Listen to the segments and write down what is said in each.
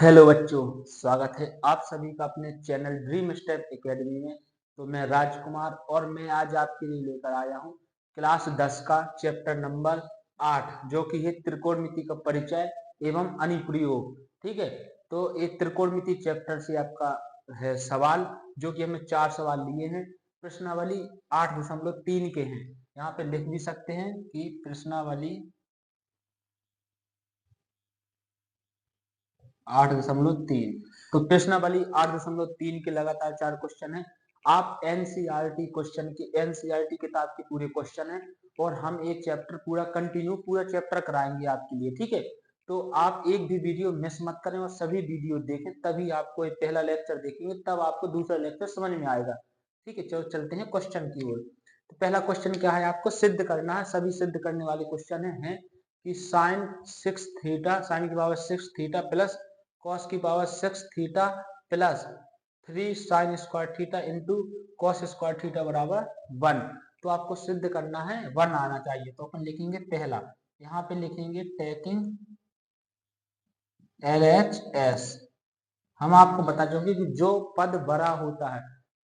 Hello बच्चों, स्वागत है आप सभी का अपने चैनल ड्रीम स्टेप एकेडमी में। तो मैं राजकुमार और मैं आज आपके लिए लेकर आया हूं क्लास 10 का चैप्टर नंबर 8 जो कि है त्रिकोणमिति का परिचय एवं अनुप्रयोग। ठीक है, तो ये त्रिकोणमिति चैप्टर से आपका है सवाल, जो कि हमने 4 सवाल लिए हैं। प्रश्नावली 8.3 के हैं। यहाँ पे लिख भी सकते हैं कि प्रश्नावली 8.3। तो प्रश्नावली 8.3 के लगातार 4 क्वेश्चन है। आप एनसीईआरटी क्वेश्चन की एनसीईआरटी किताब के पूरे क्वेश्चन है और हम एक चैप्टर पूरा कंटिन्यू पूरा चैप्टर कराएंगे आपके लिए। ठीक है, तो आप एक भी वीडियो मिस मत करें और सभी वीडियो देखें, तभी आपको एक पहला लेक्चर देखेंगे तब आपको दूसरा लेक्चर समझ में आएगा। ठीक है, चलो चलते हैं क्वेश्चन की ओर। तो पहला क्वेश्चन क्या है, आपको सिद्ध करना है। सभी सिद्ध करने वाले क्वेश्चन है कि साइन 6 थीटा साइन की पावर 6 थीटा प्लस कॉस की power 6 theta plus 3 sign square theta into cos square theta बराबर 1। तो आपको सिद्ध करना है 1 आना चाहिए। तो अपन लिखेंगे पहला, यहाँ पे लिखेंगे टेकिंग LHS। हम आपको बता देंगे कि जो पद बड़ा होता है,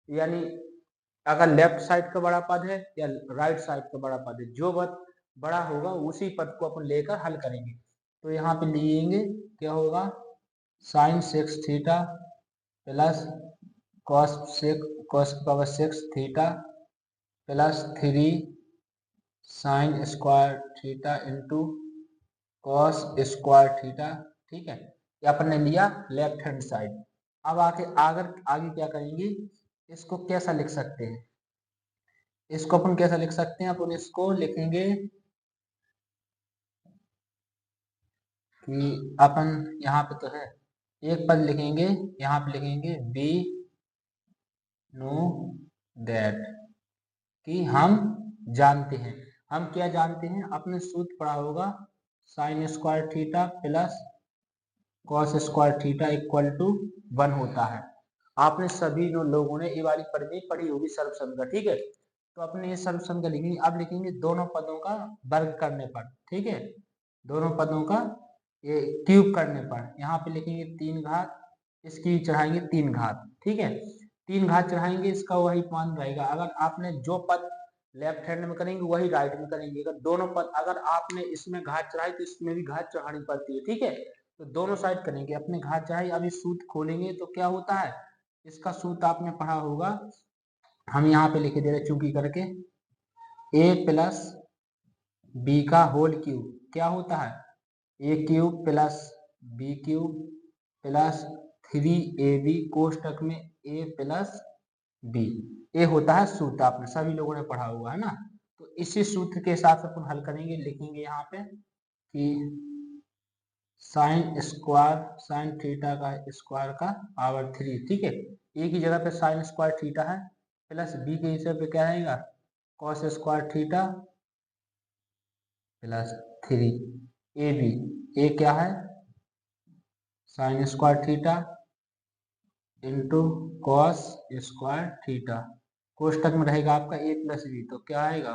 यानी अगर लेफ्ट साइड का बड़ा पद है या राइट साइड का बड़ा पद है, जो पद बड़ा होगा उसी पद को अपन लेकर हल करेंगे। तो यहाँ पे लिखेंगे क्या होगा, साइन 6 थीटा प्लस कॉस की power 6 theta plus 3 sign square theta into cos square theta. ठीक है, ये अपन ने लिया लेफ्ट हैंड साइड। अब आगे क्या करेंगे, इसको कैसा लिख सकते हैं, इसको अपन कैसा लिख सकते हैं, अपन इसको लिखेंगे कि अपन यहाँ पे तो है एक पद लिखेंगे, यहाँ पे लिखेंगे बी नो दैट, कि हम जानते हैं। हम क्या जानते हैं, अपने सूत्र पढ़ा होगा sine square theta plus cos square theta equal to 1 होता है। आपने सभी लोगों ने ये वाली परिधि पढ़ी होगी सर्वसम का। ठीक है, तो अपने ये सर्वसम का लिखेंगे। अब लिखेंगे दोनों पदों का वर्ग करने पर। ठीक है, दोनों पदों का ये क्यूब करने पर यहाँ पे लिखेंगे 3 घात, इसकी चढ़ाएंगे 3 घात। ठीक है, 3 घात चढ़ाएंगे, इसका वही मान रहेगा। अगर आपने जो पद लेफ्ट हैंड में करेंगे वही राइट में करेंगे। अगर दोनों पद अगर आपने इसमें घात चढ़ाई तो इसमें भी घात चढ़ानी पड़ती है। ठीक है, तो दोनों साइड करेंगे, अपने घात चढ़ाई। अभी सूत्र खोलेंगे तो क्या होता है, इसका सूत्र आपने पढ़ा होगा, हम यहाँ पे लिखे दे रहे चूंकि करके, a प्लस बी का होल क्यूब क्या होता है, A cube plus B cube plus 3ab कोष्टक में a प्लस बी। ये होता है सूत्र, आपने सभी लोगों ने पढ़ा हुआ है ना। तो इसी सूत्र के हिसाब से अपन हल करेंगे। लिखेंगे यहाँ पे कि साइन थीटा का स्क्वायर का पावर 3। ठीक है, ए की जगह पे साइन स्क्वायर थीटा है प्लस बी के हिसाब पे क्या रहेगा cos square theta plus 3ab। A क्या है sine square theta into cos square theta, कोष्टक में रहेगा आपका a प्लस बी। तो क्या आएगा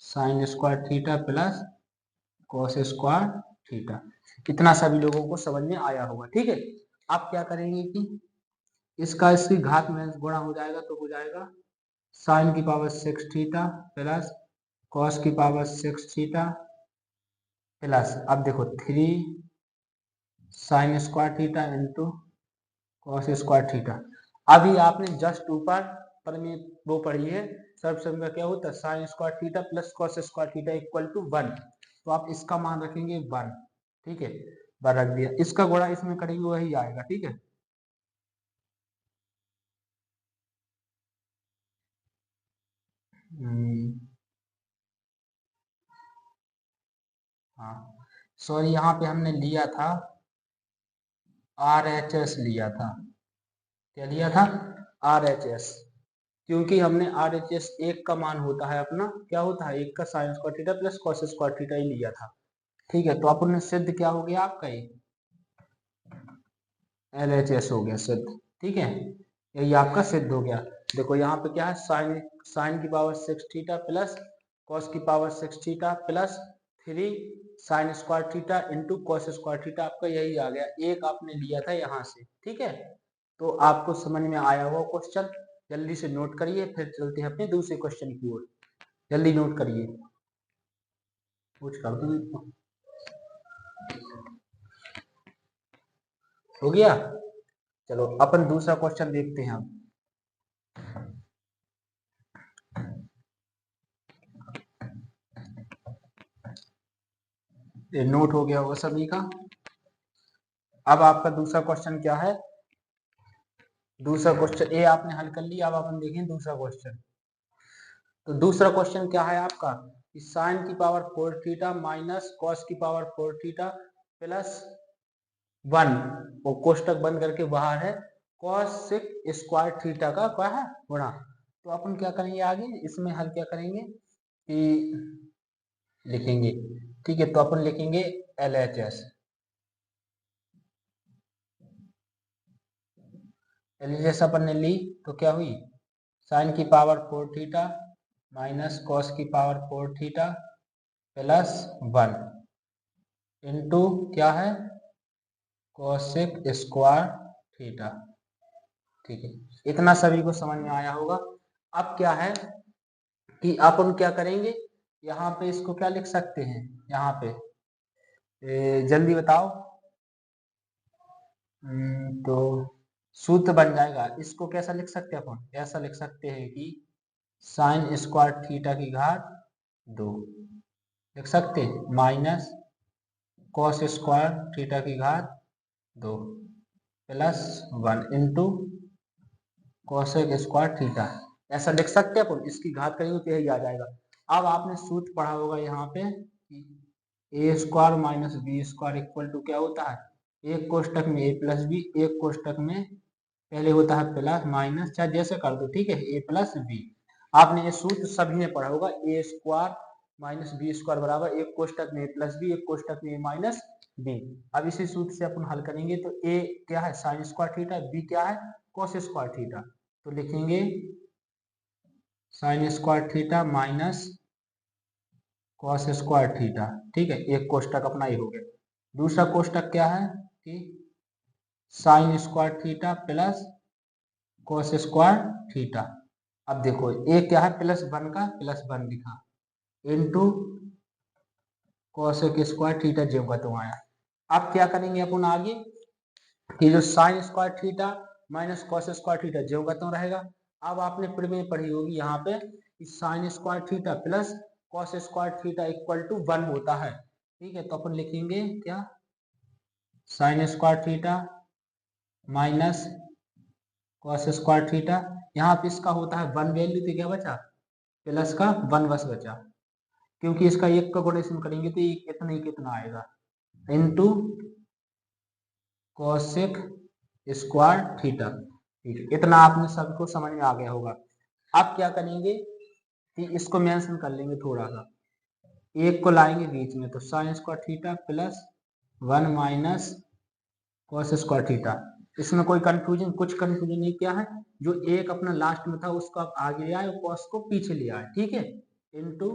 sine square theta plus cos square theta. कितना सभी लोगों को समझ में आया होगा। ठीक है, आप क्या करेंगे कि इसकी घात में गुणा हो जाएगा, तो हो जाएगा साइन की पावर 6 थीटा प्लस कॉस की पावर 6 थीटा प्लस, अब देखो 3 sign square theta into cos square theta. अभी आपने जस्ट ऊपर पर में वो पढ़ी है सर्वसम का क्या होता है sine square theta plus cos square theta equal to 1। तो आप इसका मान रखेंगे 1। ठीक है, 1 रख दिया, इसका गुणा इसमें करेंगे वही आएगा। ठीक है, हाँ सॉरी, यहाँ पे हमने लिया था RHS लिया था। क्या लिया था RHS, क्योंकि हमने RHS एक का मान होता है अपना, क्या होता है एक का sine square theta plus cos square theta ही लिया था। ठीक है, तो अपन सिद्ध क्या हो गया आपका ये LHS हो गया सिद्ध। ठीक है, यही आपका सिद्ध हो गया। देखो यहाँ पे क्या है साइन की पावर 6 थीटा प्लस कॉस की power 6 theta plus 3 sign square theta into cos square theta, आपका यही आ गया। एक आपने लिया था यहाँ से, ठीक है। तो आपको समझ में आया हुआ क्वेश्चन, जल्दी से नोट करिए, फिर चलते हैं अपने दूसरे क्वेश्चन की ओर। जल्दी नोट करिए, कुछ कर दो। हो गया, चलो अपन दूसरा क्वेश्चन देखते हैं अब। ये नोट हो गया होगा सभी का। अब आपका दूसरा क्वेश्चन क्या है? दूसरा क्वेश्चन ए आपने हल कर लिया। अब अपन देखें दूसरा क्वेश्चन। तो दूसरा क्वेश्चन क्या है आपका? साइन की पावर 4 थीटा माइनस कॉस की पावर 4 थीटा प्लस 1, वो कोष्टक बंद करके बाहर है, कॉस स्क्वायर थीटा का क्या है गुणा। तो अपन क्या करेंगे आगे इसमें हल क्या करेंगे कि लिखेंगे, ठीक है। तो अपन लिखेंगे LHS। LHS अपन ने ली तो क्या हुई, साइन की पावर 4 थीटा माइनस कॉस की पावर 4 थीटा प्लस 1 इंटू क्या है कोसेक स्क्वायर थीटा, ठीक है। इतना सभी को समझ में आया होगा। अब क्या है कि अपन क्या करेंगे, यहाँ पे इसको क्या लिख सकते हैं, यहाँ पे जल्दी बताओ। तो सूत्र बन जाएगा, इसको कैसा लिख सकते हैं अपन, ऐसा लिख सकते हैं कि साइन स्क्वायर थीटा की घात 2 लिख सकते हैं माइनस कॉस स्क्वायर थीटा की घात 2 plus 1 into cosec square theta, ऐसा लिख सकते हैं अपन। इसकी घात करेंगे तो यही आ जाएगा। अब आपने सूत्र पढ़ा होगा यहाँ पे कि A square minus B square equal to क्या होता है, एक कोष्टक में ए प्लस बी, एक कोष्टक में पहले होता है प्लस माइनस, चाहे जैसे कर दो, ठीक है, ए प्लस बी। आपने ये सूत्र सभी ने पढ़ा होगा, ए स्क्वायर माइनस बी स्क्वायर बराबर एक कोष्टक में ए प्लस बी, एक कोष्टक में ए माइनस बी। अब इसी सूत्र से अपन हल करेंगे। तो ए क्या है साइन स्क्वायर थीटा, बी क्या है कॉस स्क्वायर थीटा। तो लिखेंगे sign square theta minus cos square theta, ठीक है। एक कोष्टक अपना ये हो गया। दूसरा कोष्टक क्या है कि sine square theta plus cos square theta. अब देखो ये क्या है प्लस 1 का प्लस 1 लिखा इंटू कोसेक स्क्वायर थीटा जेब तो आया। अब क्या करेंगे अपन आगे कि जो sign square theta minus cos square theta जेब तो रहेगा। अब आपने प्रमेय पढ़ी होगी यहाँ पे कि sine square theta plus cos square theta equal to 1 होता है, ठीक है। तो अपन लिखेंगे क्या sine square theta minus cos square theta, यहाँ पे इसका होता है 1 वैल्यू, तो क्या बचा प्लस का 1 बस बचा, क्योंकि इसका एक का गुणन करेंगे तो इतना ही कितना आएगा इंटू कोसेक स्क्वायर थीटा, ठीक है। इतना आपने सबको समझ में आ गया होगा। अब क्या करेंगे कि इसको मेंशन कर लेंगे थोड़ा सा, एक को लाएंगे बीच में, तो sign square theta plus 1 minus cos square theta. इसमें कोई कंफ्यूजन, कुछ कंफ्यूजन नहीं, क्या है जो एक अपना लास्ट में था उसको आप आगे ले आए और कॉस को पीछे ले आए, ठीक है, इंटू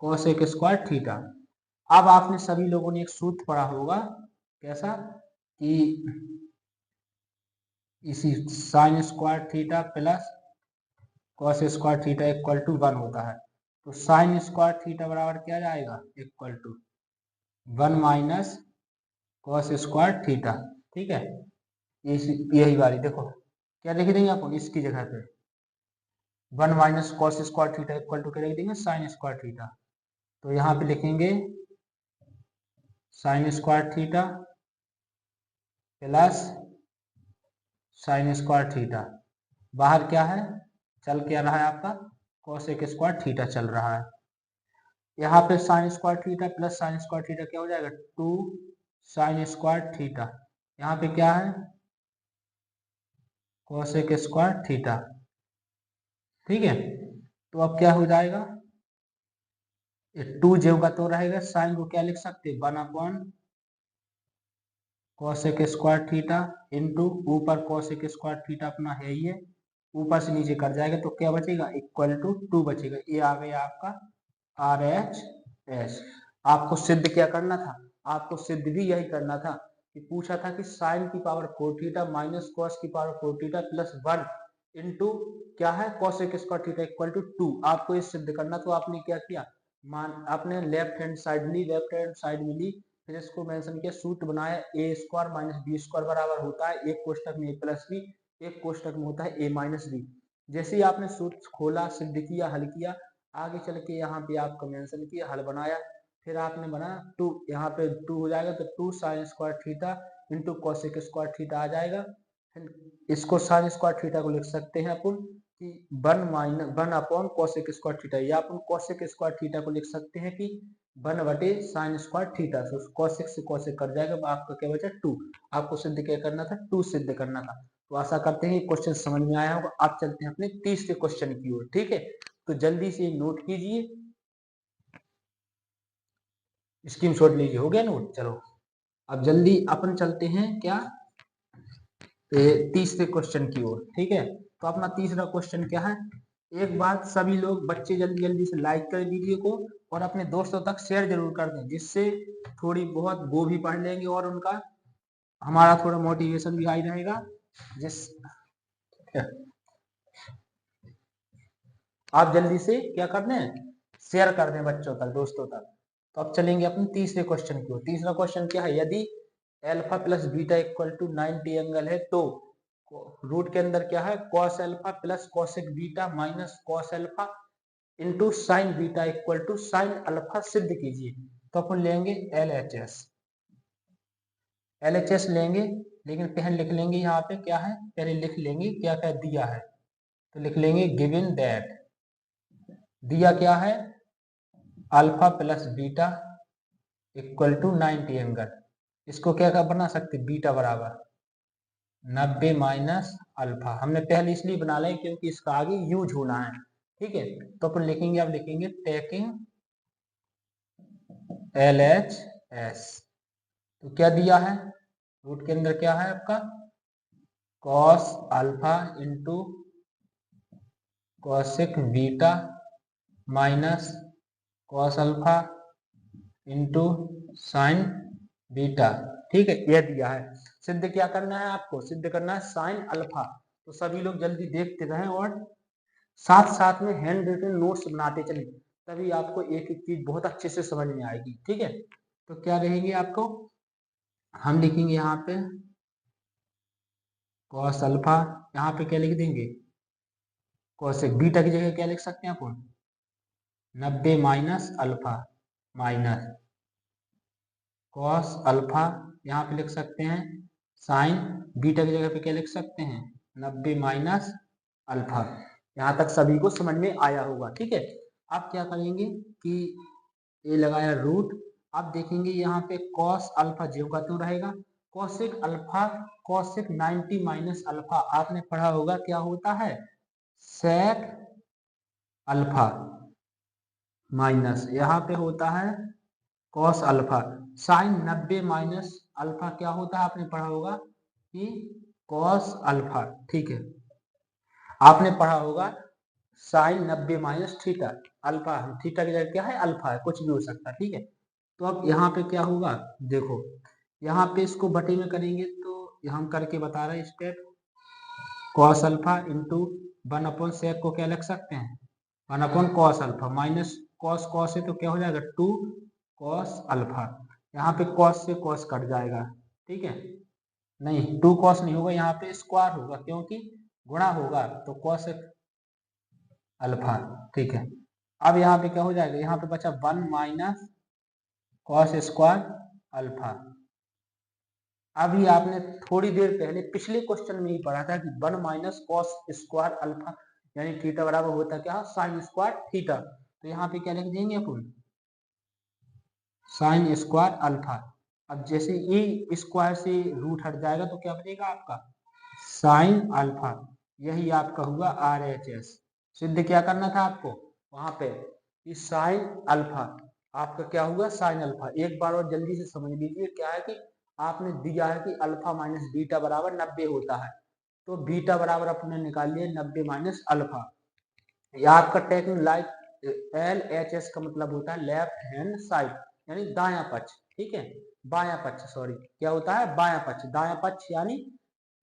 कोसेक स्क्वायर थीटा। अब आपने सभी लोगों ने एक सूत्र पढ़ा होगा, कैसा कि इसी sine square theta plus cos square theta equal to 1 होता है। तो साइन स्क्वायर थीटा बराबर क्या जाएगा equal to 1 minus cos square theta, ठीक है। यही वाली देखो क्या लिख देंगे अपन इसकी जगह पे 1 minus cos square theta equal to क्या लिख देंगे साइन स्क्वायर थीटा। तो यहाँ पे लिखेंगे sign square theta plus sign square theta, बाहर क्या है चल क्या रहा है आपका कोसेक स्क्वायर थीटा चल रहा है। यहाँ पे sine square theta plus sign square theta क्या हो जाएगा 2 साइन स्क्वायर थीटा, यहाँ पे क्या है कोसेक स्क्वायर थीटा, ठीक है। तो अब क्या हो जाएगा 2 जेब का तो रहेगा, साइन को क्या लिख सकते 1 upon cosec square theta into ऊपर कोसेक स्क्वायर थीटा अपना है ही है, ऊपर से नीचे कर जाएगा तो क्या बचेगा इक्वल टू 2 बचेगा। ये आ गया आपका RHS। आपको सिद्ध क्या करना था, आपको सिद्ध भी यही करना था कि पूछा था कि साइन की पावर 4 थीटा माइनस कॉस की पावर 4 थीटा प्लस 1 इंटू क्या है cosec square theta equal to 2। आपको ये सिद्ध करना, तो आपने क्या किया, आपने लेफ्ट हैंड साइड ली, लेफ्ट हैंड साइड में ली, फिर इसको मेंशन किया, सूत्र बनाया, ए स्क्वायर माइनस बी स्क्वायर बराबर होता है एक कोष्टक में ए प्लस बी, एक कोष्टक में होता है ए माइनस बी। जैसे ही आपने सूत्र खोला, सिद्ध किया, हल किया, आगे चल के यहाँ पे आपको मेंशन किया, हल बनाया, फिर आपने बनाया 2, यहाँ पे 2 हो जाएगा, तो 2 sine square theta into cosec square theta आ जाएगा। फिर इसको साइन स्क्वायर थीटा को लिख सकते हैं अपन कि 1 अपॉन कॉसेक स्क्वायर थीटा, या अपन कॉसेक स्क्वायर थीटा को लिख सकते हैं कि 1 बटे साइन स्क्वायर थीटा। तो कॉसेक से कॉसेक कट जाएगा, आपका क्या बचा 2। आपको सिद्ध क्या करना था, 2 सिद्ध करना था। तो आशा करते हैं क्वेश्चन समझ में आया होगा। आप चलते हैं अपने तीसरे क्वेश्चन की ओर, ठीक है। तो जल्दी से नोट कीजिए, स्क्रीनशॉट लीजिए, हो गया नोट। चलो अब जल्दी अपन चलते हैं क्या, तीसरे क्वेश्चन की ओर, ठीक है। तो अपना तीसरा क्वेश्चन क्या है, एक बात सभी लोग बच्चे जल्दी जल्दी से लाइक कर वीडियो को और अपने दोस्तों तक शेयर जरूर कर दें, जिससे थोड़ी बहुत वो भी पढ़ लेंगे और उनका हमारा थोड़ा मोटिवेशन भी हाई रहेगा। जिस आप जल्दी से क्या कर दें, शेयर कर दें बच्चों तक, दोस्तों तक। तो अब चलेंगे अपने तीसरे क्वेश्चन की ओर। तीसरा क्वेश्चन क्या है, यदि alpha plus beta equal to 90 angle है तो रूट के अंदर क्या है, cos alpha plus cosec beta minus cos alpha into sine beta equal to sine alpha सिद्ध कीजिए। तो अपन लेंगे LHS लेंगे, लेकिन पहले लिख लेंगे यहाँ पे क्या है, पहले लिख लेंगे क्या क्या दिया है। तो लिख लेंगे गिवन दैट, दिया क्या है, alpha plus beta equal to 90 angle. इसको क्या क्या बना सकते, बीटा बराबर 90 माइनस अल्फा। हमने पहले इसलिए बना लिया क्योंकि इसका आगे यूज होना है, ठीक है। तो अपन लिखेंगे, अब लिखेंगे टेकिंग LHS। तो क्या दिया है, रूट के अंदर क्या है आपका cos alpha into cosec beta minus cos alpha into sine beta, ठीक है, यह दिया है। सिद्ध क्या करना है, आपको सिद्ध करना है साइन अल्फा। तो सभी लोग जल्दी देखते रहें और साथ साथ में हैंड रिटन नोट्स बनाते चलें, तभी आपको एक एक चीज बहुत अच्छे से समझ में आएगी, ठीक है। तो क्या रहेंगे आपको, हम लिखेंगे यहाँ पे कॉस अल्फा, यहाँ पे क्या लिख देंगे कॉसेक बीटा की जगह क्या लिख सकते हैं अपन 90 minus alpha minus cos alpha, यहाँ पे लिख सकते हैं साइन बीटा की जगह पे क्या लिख सकते हैं 90 माइनस अल्फा। यहाँ तक सभी को समझ में आया होगा, ठीक है। अब क्या करेंगे कि ये लगाया रूट, अब देखेंगे यहाँ पे कॉस अल्फा ज्यों का त्यों रहेगा, cosec alpha cosec 90 minus alpha आपने पढ़ा होगा क्या होता है सेक अल्फा माइनस यहाँ पे होता है cos alpha, sine 90 minus alpha क्या होता है आपने पढ़ा होगा कि कॉस अल्फा, ठीक है। आपने पढ़ा होगा sine 90 minus theta, alpha theta की जगह क्या है अल्फा है, कुछ भी हो सकता है, ठीक है। तो अब यहाँ पे क्या होगा, देखो यहाँ पे इसको बटे में करेंगे, तो हम करके बता रहे हैं step, cos alpha into 1 upon sec को क्या लिख सकते हैं 1 upon cos alpha minus cos cos है तो क्या हो जाएगा 2 कॉस अल्फा। यहाँ पे कॉस से कॉस कट जाएगा, ठीक है, नहीं 2 कॉस नहीं होगा, यहाँ पे स्क्वायर होगा क्योंकि गुणा होगा, तो कॉस अल्फा, ठीक है। अब यहाँ पे क्या हो जाएगा, यहाँ पे बचा 1 माइनस कॉस स्क्वायर अल्फा। अभी आपने थोड़ी देर पहले पिछले क्वेश्चन में ही पढ़ा था कि 1 माइनस कॉस स्क्वायर अल्फा यानी थीटा बराबर होता क्या साइन स्क्वायर थीटा। तो यहाँ पे क्या लिख देंगे अपन साइन स्क्वायर अल्फा। अब जैसे ई स्क्वायर से रूट हट जाएगा तो क्या बनेगा आपका साइन अल्फा, यही आपका हुआ RHS। सिद्ध क्या करना था आपको वहां पे कि साइन अल्फा, आपका क्या हुआ साइन अल्फा। एक बार और जल्दी से समझ लीजिए क्या है कि आपने दिया है कि अल्फा माइनस बीटा बराबर 90 होता है, तो बीटा बराबर अपने निकाल लिए 90 माइनस अल्फा। यह आपका टेक्निक लाइक LHS का मतलब होता है लेफ्ट हैंड साइड, यानी दायां पक्ष, ठीक है, बायां पक्ष, सॉरी क्या होता है बायां पक्ष, दायां पक्ष यानी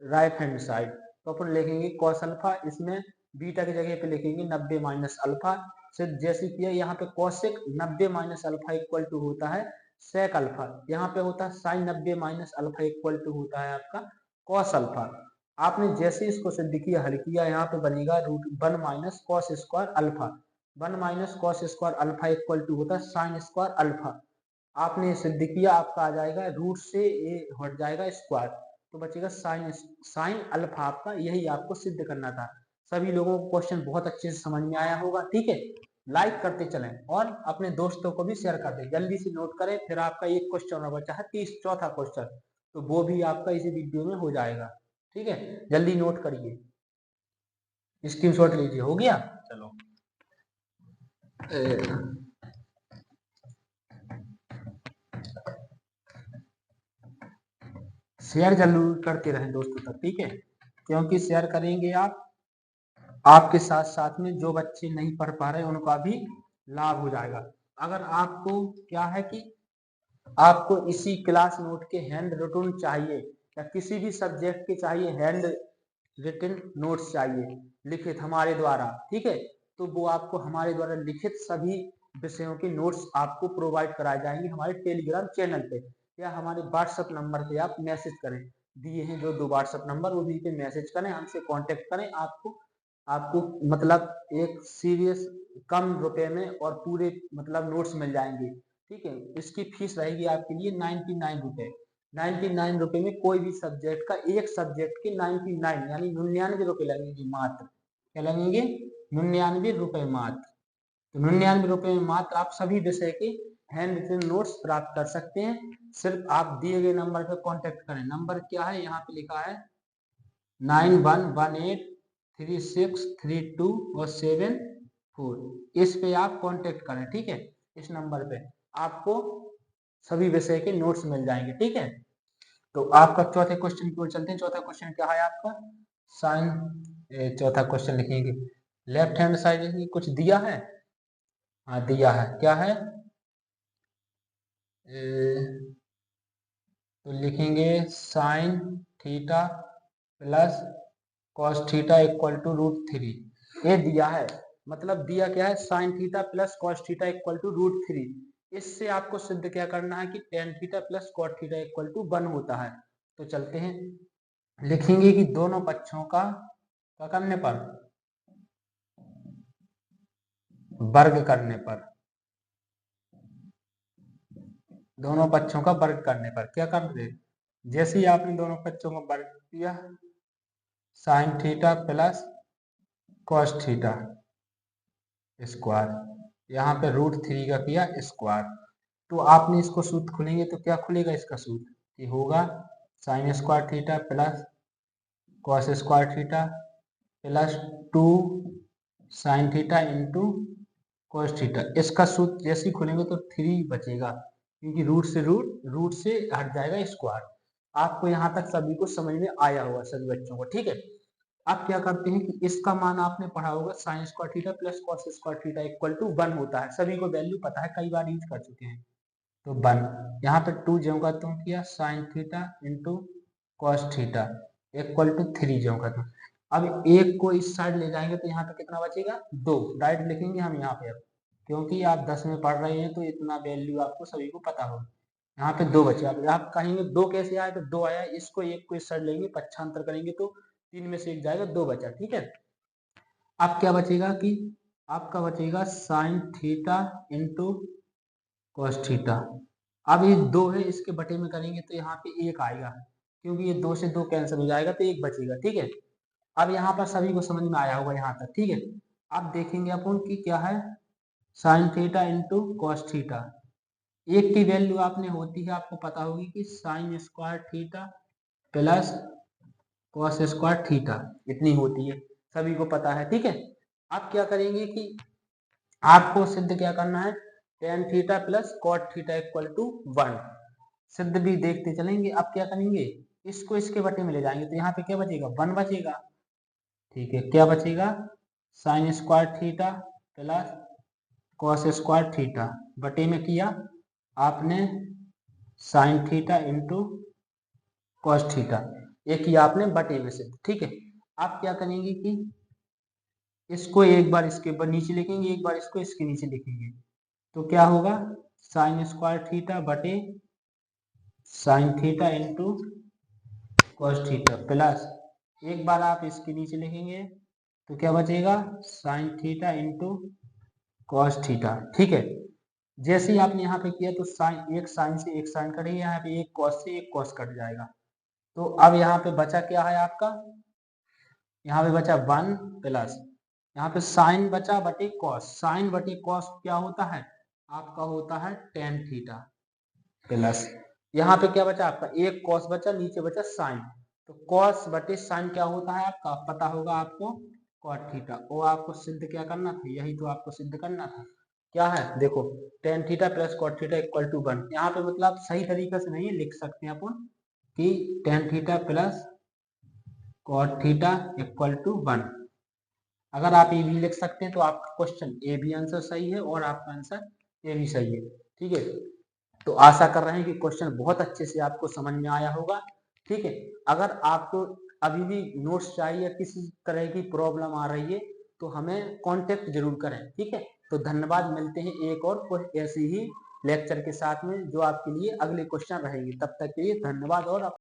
राइट हैंड साइड। तो अपन लिखेंगे कॉस अल्फा, इसमें बीटा की जगह पे लिखेंगे 90 माइनस अल्फा। सिर्फ जैसे किया यहाँ पे cosec 90 minus alpha equal to होता है सेक अल्फा, यहाँ पे होता है sine 90 minus alpha equal to होता है आपका कॉस अल्फा। आपने जैसे इसको सिद्ध किया हल किया, यहाँ पे बनेगा root 1 minus cos square alpha, 1 minus cos square alpha equal to होता है साइन स्क्वायर अल्फा। आपने सिद्ध किया, आपका आ जाएगा रूट से ये हट जाएगा स्क्वायर, तो बचेगा साइन अल्फा आपका, यही आपको सिद्ध करना था। सभी लोगों को क्वेश्चन बहुत अच्छे से समझ में आया होगा, ठीक है। लाइक करते चलें और अपने दोस्तों को भी शेयर कर दें, जल्दी से नोट करें। फिर आपका एक क्वेश्चन और बचा है 30 चौथा क्वेश्चन, तो वो भी आपका इसी वीडियो में हो जाएगा, ठीक है। जल्दी नोट करिए, स्क्रीनशॉट लीजिए, हो गया। चलो शेयर जरूर करते रहें दोस्तों तक, ठीक है, क्योंकि शेयर करेंगे आप, आपके साथ साथ में जो बच्चे नहीं पढ़ पा रहे उनका भी लाभ हो जाएगा। अगर आपको क्या है कि आपको इसी क्लास नोट के हैंड रिटन चाहिए या किसी भी सब्जेक्ट के चाहिए हैंड रिटन नोट्स चाहिए लिखित हमारे द्वारा, ठीक है, तो वो आपको हमारे द्वारा लिखित सभी विषयों के नोट्स आपको प्रोवाइड कराए जाएंगे हमारे टेलीग्राम चैनल पे, या हमारे व्हाट्सएप नंबर पे आप मैसेज करें, दिए हैं जो 2 व्हाट्सएप नंबर, उन्हीं पे मैसेज करें, हमसे कांटेक्ट करें। आपको आपको मतलब एक सीरियस कम रुपए में और पूरे मतलब नोट्स मिल जाएंगे, ठीक है। इसकी फीस रहेगी आपके लिए 99 रुपए, 99 रुपए में कोई भी सब्जेक्ट का, एक सब्जेक्ट के 99 यानी 99 रुपए लगेंगे मात्र, क्या लगेंगे 99 रुपए मात्र। तो 99 रुपए में मात्र आप सभी विषय के हैंड रिटन नोट्स प्राप्त कर सकते हैं। सिर्फ आप दिए गए नंबर पर कांटेक्ट करें। नंबर क्या है, यहाँ पे लिखा है 91183632 और 74, इस पे आप कांटेक्ट करें, ठीक है। इस नंबर पे आपको सभी विषय के नोट्स मिल जाएंगे, ठीक है। तो आपका चौथे क्वेश्चन की ओर चलते हैं। चौथा क्वेश्चन क्या है आपका, साइन, चौथा क्वेश्चन लिखेंगे लेफ्ट हैंड साइड कुछ दिया है, हाँ दिया है, क्या है, तो लिखेंगे sine theta plus cos theta equal to √3, ये दिया है, मतलब दिया क्या है sine theta plus cos theta equal to √3। इससे आपको सिद्ध क्या करना है कि tan theta plus cot theta equal to 1 होता है। तो चलते हैं, लिखेंगे कि दोनों पक्षों का क्या करने पर, वर्ग करने पर, दोनों पक्षों का वर्ग करने पर क्या कर दे, जैसे ही आपने दोनों पक्षों का वर्ग किया sine theta plus cos theta square, यहाँ पे √3 का किया स्क्वायर, तो आपने इसको सूत्र खुलेंगे तो क्या खुलेगा इसका सूत्र, कि होगा sine square theta plus cos square theta plus 2 sign theta into cos theta. इसका सूत्र जैसे ही खुलेंगे तो 3 बचेगा, क्योंकि रूट से हट जाएगा स्क्वायर। आपको यहाँ तक सभी को समझ में आया होगा सभी बच्चों को, ठीक है। अब क्या करते हैं कि इसका मान आपने पढ़ा होगा sine square theta plus cos square theta equal to 1 होता है, सभी को वैल्यू पता है, कई बार यूज कर चुके हैं। तो 1 यहाँ पे 2 ज्यों का त्यों किया sine theta into cos theta equal to 3 ज्यों का त्यों। अब एक को इस साइड ले जाएंगे तो यहाँ पे कितना बचेगा 2, डायरेक्ट लिखेंगे हम यहाँ पे, अब क्योंकि आप 10 में पढ़ रहे हैं तो इतना वैल्यू आपको सभी को पता होगा। यहाँ पे 2 बचे, आप कहेंगे 2 कैसे आया, तो 2 आया, इसको एक को इस साइड लेंगे, पक्षांतर करेंगे तो 3 में से 1 जाएगा, 2 बचा, ठीक है। अब क्या बचेगा कि आपका बचेगा sign theta into cos theta. अब ये 2 है, इसके बटे में करेंगे तो यहाँ पे 1 आएगा, क्योंकि ये 2 से 2 कैंसिल हो जाएगा तो 1 बचेगा, ठीक है। अब यहाँ पर सभी को समझ में आया होगा यहाँ तक, ठीक है। अब देखेंगे अपन कि क्या है sine theta into cos theta, एक की वैल्यू आपने होती है, आपको पता होगी कि sine square theta plus cos square theta इतनी होती है, सभी को पता है, ठीक है। अब क्या करेंगे कि आपको सिद्ध क्या करना है, tan theta plus cot theta equal to 1, सिद्ध भी देखते चलेंगे। अब क्या करेंगे, इसको इसके बटे में ले जाएंगे तो यहाँ पे क्या बचेगा 1 बचेगा, ठीक है। क्या बचेगा sign square theta plus cos square theta बटे में किया आपने sign theta into cos theta, ये किया आपने बटे में से, ठीक है। आप क्या करेंगे कि इसको एक बार इसके ऊपर नीचे लिखेंगे, एक बार इसको इसके नीचे लिखेंगे, तो क्या होगा साइन स्क्वायर थीटा बटे sign theta into cos theta plus एक बार आप इसके नीचे लिखेंगे तो क्या बचेगा sign theta into cos theta, ठीक है। जैसे ही आपने यहाँ पे किया तो साइन, एक साइन से एक साइन कटेगा, यहाँ पे एक कॉस से एक कॉस कट जाएगा। तो अब यहाँ पे बचा क्या है आपका, यहाँ पे बचा 1 प्लस यहाँ पे साइन बचा बटे कॉस, साइन बटे कॉस क्या होता है आपका, होता है टेन थीटा प्लस यहाँ पे क्या बचा आपका, एक कॉस बचा, नीचे बचा साइन, तो कॉस बटे साइन क्या होता है आपका, पता होगा आपको, कॉट थीटा। वो आपको सिद्ध क्या करना था, यही तो आपको सिद्ध करना था, क्या है देखो tan theta plus cot theta equal to 1। यहाँ पे मतलब सही तरीके से नहीं लिख सकते हैं अपन कि tan theta plus cot theta equal to 1। अगर आप ये भी लिख सकते हैं तो आपका क्वेश्चन ए भी आंसर सही है और आपका आंसर ए भी सही है, ठीक है। तो आशा कर रहे हैं कि क्वेश्चन बहुत अच्छे से आपको समझ में आया होगा, ठीक है। अगर आपको अभी भी नोट्स चाहिए या किसी तरह की प्रॉब्लम आ रही है तो हमें कांटेक्ट जरूर करें, ठीक है। तो धन्यवाद, मिलते हैं एक और ऐसे ही लेक्चर के साथ में जो आपके लिए अगले क्वेश्चन रहेंगे। तब तक के लिए धन्यवाद और